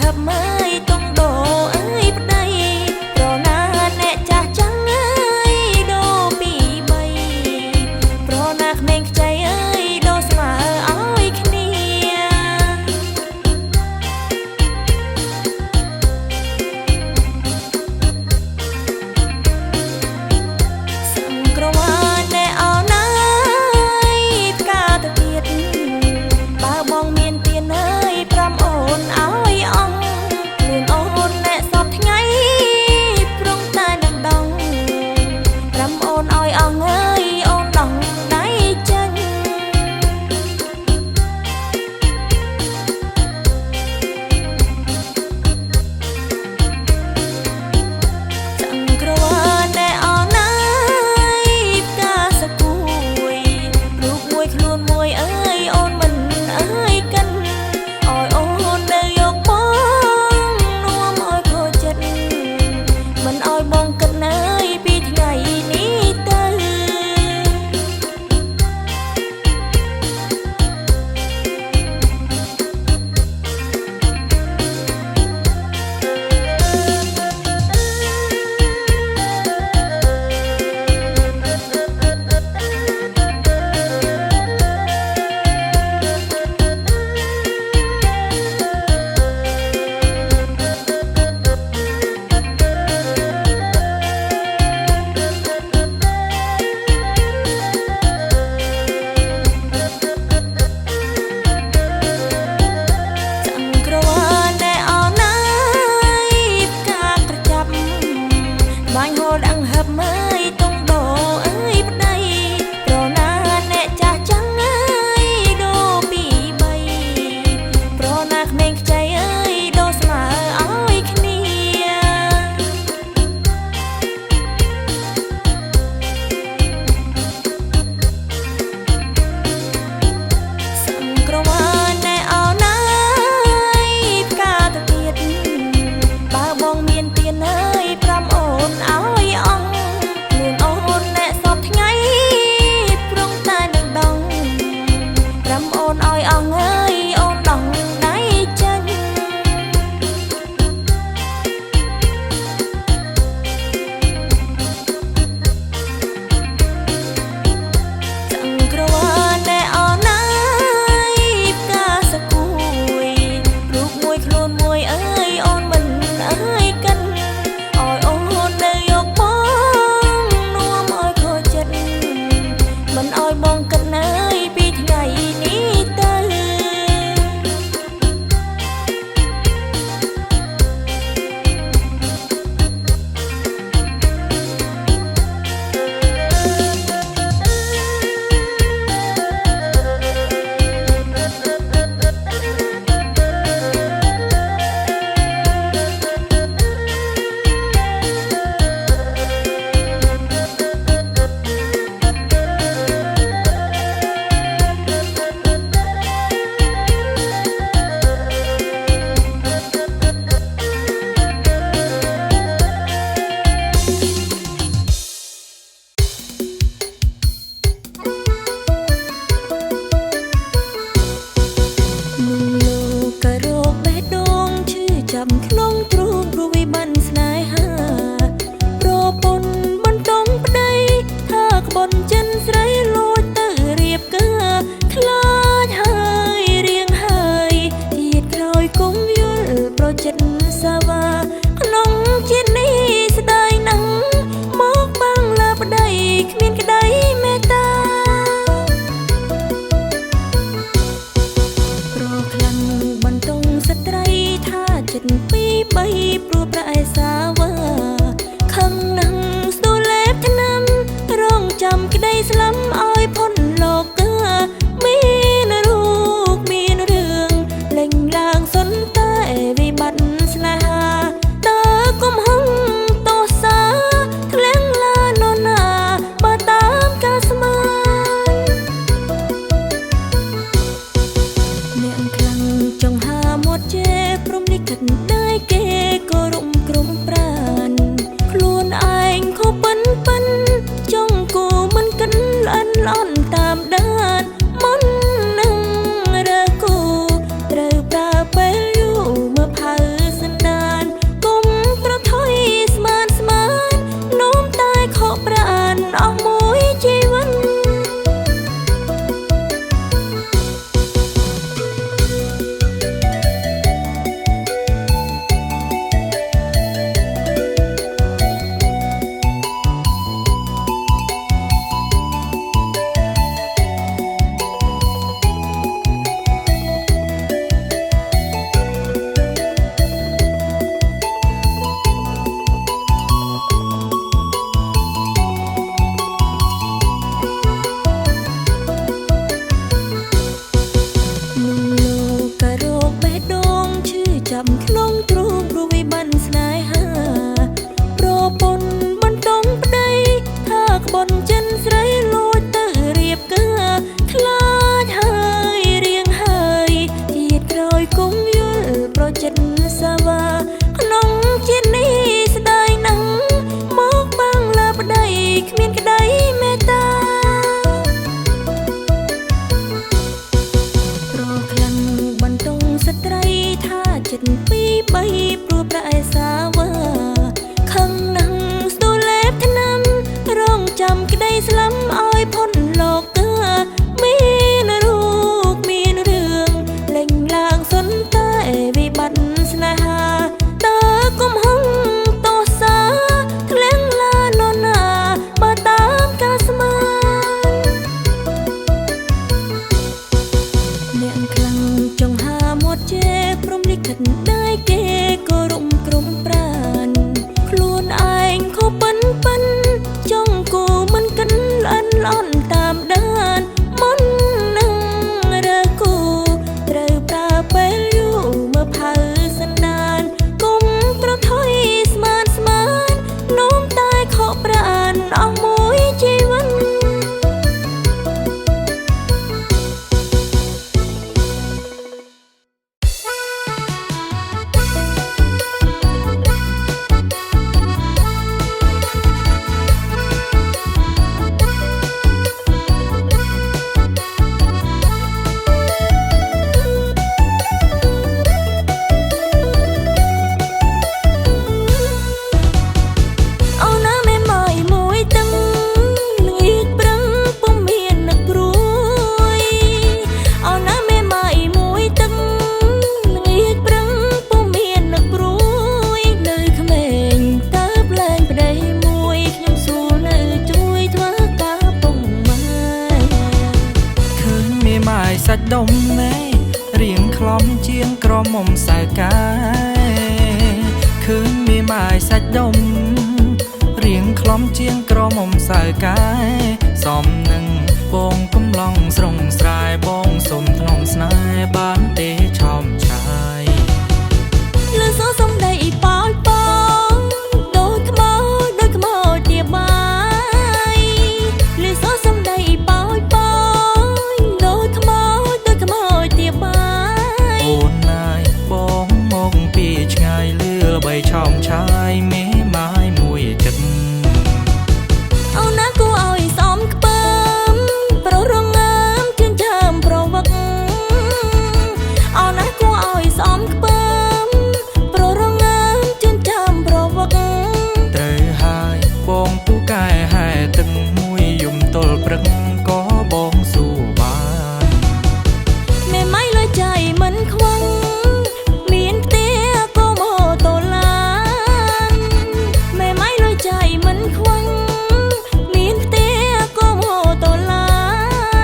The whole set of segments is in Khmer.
Hãy subscribe cho kênh Ghiền Mì Gõ để không bỏ lỡ ទ្រូងរួយបានស្នេហាប្រពន្ធមិនต้องប្តីថាក្បន់ចិនស្រីលួចទៅរៀបការខ្លាចហើយរៀងហើយជាតិក្រោយគុំយល់ប្រចិត្តសាវ៉ាក្នុងជាតិនេះស្ដាយណាស់មកបាំងលើប្តីគ្មានក្តីមេត្តាប្រខ្លាំងបន្តងស្ត្រីថាចិត្តពីរបីព្រោះប្រែសាវ៉ាខឹងណាស់ស្ទូលេបថ្នាំរងចាំក្តីស្លាប់ឲ្យផុតលោកគឺមានរូបមានរឿងលេងឡើងសុនតែវិបត្តិស្នេហាតើគុំហឹងតោសាធ្លៀងឡានណាបើតាមការស្មានអ្នកខ្លាំងចង់ហាមាត់ជេរព្រមលិខិតได้គេក៏រុំក្រុមប្រានខ្លួនឯងខុសប៉ិនចង់គូមិនកិនល្អិនល្អន់តាមដានមុននឹងរើគូត្រូវប្រើពេលយូរមើលផៅសន្តានគុំប្រថុយស្មាននោមតែខកប្រានអស់មួយជីវិតសាច់ដុំណែរៀងខ្លំជាងក្រមុំសៅកាឃើញមេម៉ាយសាច់ដុំរៀងខ្លំជាងក្រមុំសៅកាសំនឹងបងកំឡងស្រងស្រែបងសុំថ្នមស្នេហ៍បានទេឆោមឆាយលឺសូសំដីប៉ោចដូចខ្មោចទាបាយលឺសូសំដីប៉ោចដូចខ្មោចទាបាយអូនណាយបងមកពីឆ្ងាយលឺល្បីឆោមឆាយមេម៉ាយមួយចិត្តអូនណាគួរឲ្យសមខ្ពើមប្រុសរងើមជឿនចាំប្រវឹកអូនណាគួរឲ្យសមខ្ពើមប្រុសរងើមជឿនចាំប្រវឹកត្រូវហើយបងពូកែហែទឹកមួយយំទល់ព្រឹកក៏បងសួរបានមេម៉ៃលើใจមិនខ្វឹងមានផ្ទះក៏ម៉ូតូឡានមេម៉ៃលើใจមិនខ្វឹងមានផ្ទះក៏ម៉ូតូឡា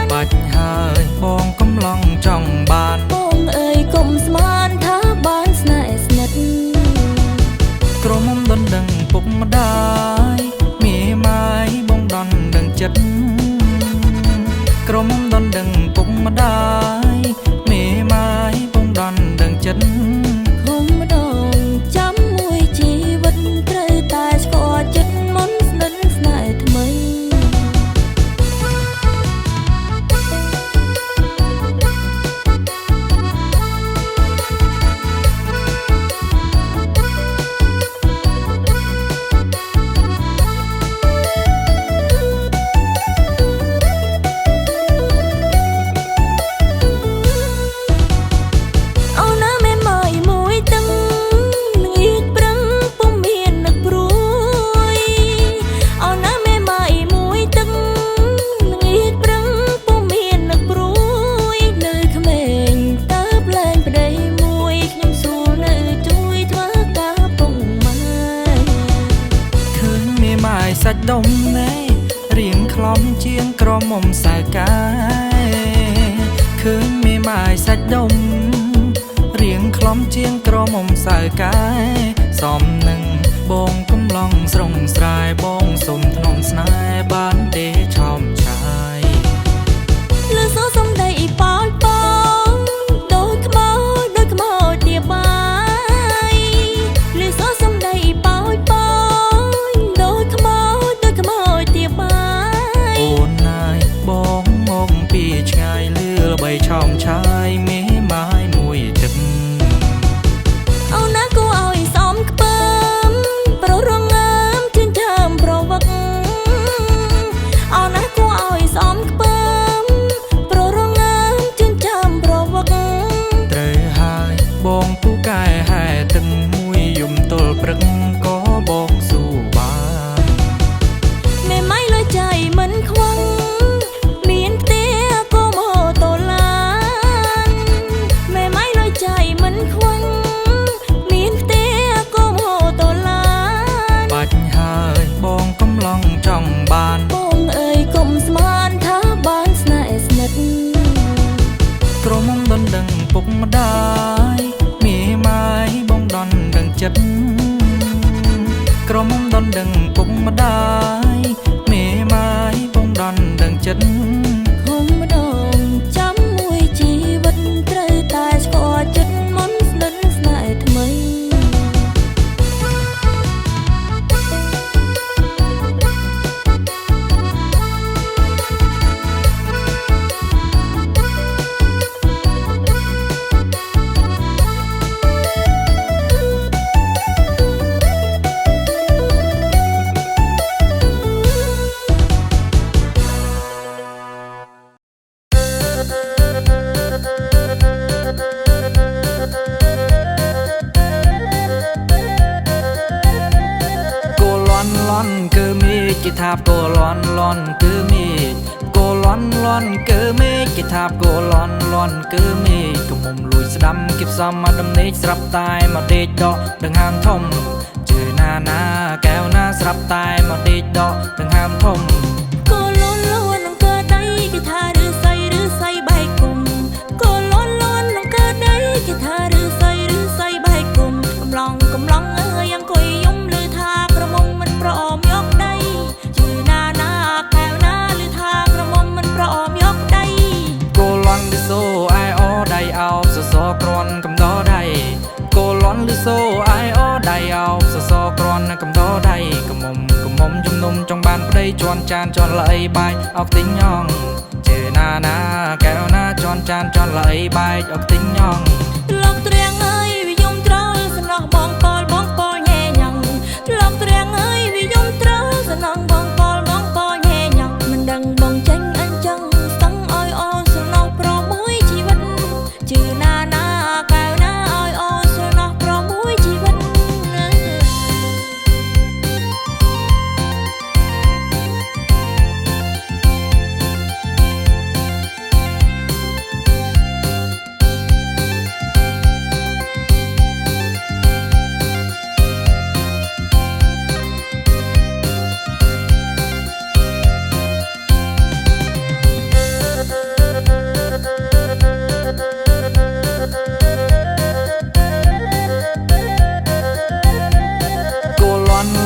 នបាច់ហើយបងកំឡងចង់បានបងអើយកុំស្មានថាបានស្នេហ៍ស្និទ្ធក្រមុំដណ្ដឹងពុកម្ដាយមេម៉ាយបងដណ្ដឹងចិត្តក្រមុំដណ្ដឹងពុកម្ដាយមេម៉ាយបងដណ្ដឹងចិត្តគុំម្ដងចាំមួយជីវិតត្រូវតែស្គាល់ចិត្តមុនស្និទ្ធស្នេហ៍ថ្មីសាច់ដុំណែរៀងខ្លំជាងក្រមុំសៅកាឃើញមេម៉ាយសាច់ដុំរៀងខ្លំជាងក្រមុំសៅកាសំនឹងបងកំឡងស្រងស្រែបងសុំថ្នមស្នេហ៍បានទេឆោមឆាយលឺសូសំដីប៉ោចដូចខ្មោចទាបាយ ចិត្តក្រមុំដនដឹងពុកម្ដាយមេម៉ាយពងដនដឹងចិត្តហុំម្ដងចាំមួយជីវិតត្រូវតែស្គាល់ចិត្តមុនស្និទ្ធស្នេហ៍ថ្មីលន់គឺមេគេថាគោលន់លន់គឺមេគោលន់លន់គឺមេគេថាគោលន់លន់គឺមេកុំលួចស្ដាំគៀបសំមកដំណេកស្រាប់តែមកដេកដកដឹងហាមធំជឿណាណាកែវណាស្រាប់តែមកដេកដកដឹងហាមធំគោលន់លន់នឹងកើតដៃគេថាឬស័យបែកគុំគោលន់លន់នឹងកើតដៃគេថាឬស័យបែកគុំកំឡងអើយអង្គុយយំឮថាក្រមុំមិនប្រអមយកដៃជឿណាណាកែវណាឮថាក្រមុំមិនប្រអមយកដៃគោលន់លឺសូអាយអូដៃអោបសសរគ្រាន់កំដរដៃគោលន់លឺសូអាយអូដៃអោបសសរគ្រាន់កំដរដៃកុំជំនុំចង់បានប្តីជន់ចានជន់ល្អីបាយអុកទិញញងជឿណាណាកែវណាជន់ចានជន់ល្អីបាយអុកទិញញងលោកត្រៀងអើយវិយមត្រូវសំណោះបងពលញ៉ែញ៉ាំងលោកត្រៀងអើយវិយមត្រូវសំណោះបងពលញ៉ែញ៉ាំងមិនដឹងបងចេញអញ្ចឹងស្ទឹងអើយអូនសំណោះប្រមួយជីវិតជឿណាណាកែវណាអើយអូនសំណោះប្រមួយជីវិត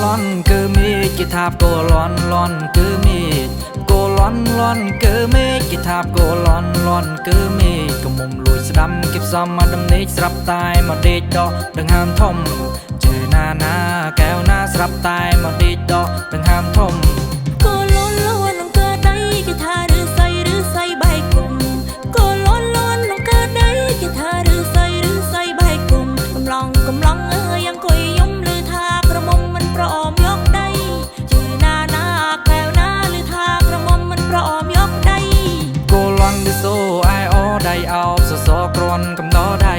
លន់គឺមេគេថាគោលន់លន់គឺមេគោលន់លន់គឺមេគេថាគោលន់លន់គឺមេកុំលួចស្ដាំគៀបសំមកដំណេកស្រាប់តែមកដេកដកដឹងហាមធំជឿណាណាកែវណាស្រាប់តែមកដេកដកដឹងហាមធំគោលន់លន់នឹងកើតដៃគេថាឬស័យបែកគុំគោលន់លន់នឹងកើតដៃគេថាឬស័យបែកគុំកំឡងអើយអង្គុយយំឮថាក្រមុំមិនប្រអមយកដៃជឿណាណាកែវណាឮថាក្រមុំមិនប្រអមយកដៃគោលន់លឺសូអាយអូដៃអោបសសរគ្រាន់កំដរដៃ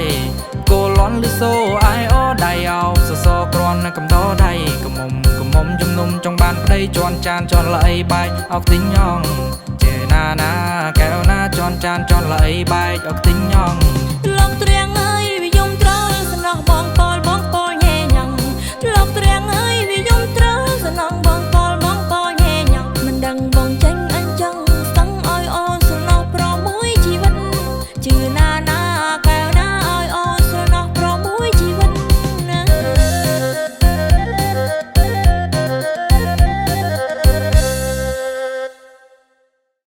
គោលន់លឺសូអាយអូដៃអោបសសរគ្រាន់កំដរដៃកុំជំនុំចង់បានប្តីជន់ចានជន់ល្អីបាយអុកទិញញងជឿណាណាកែវណាជន់ចានជន់ល្អីបាយអុកទិញញង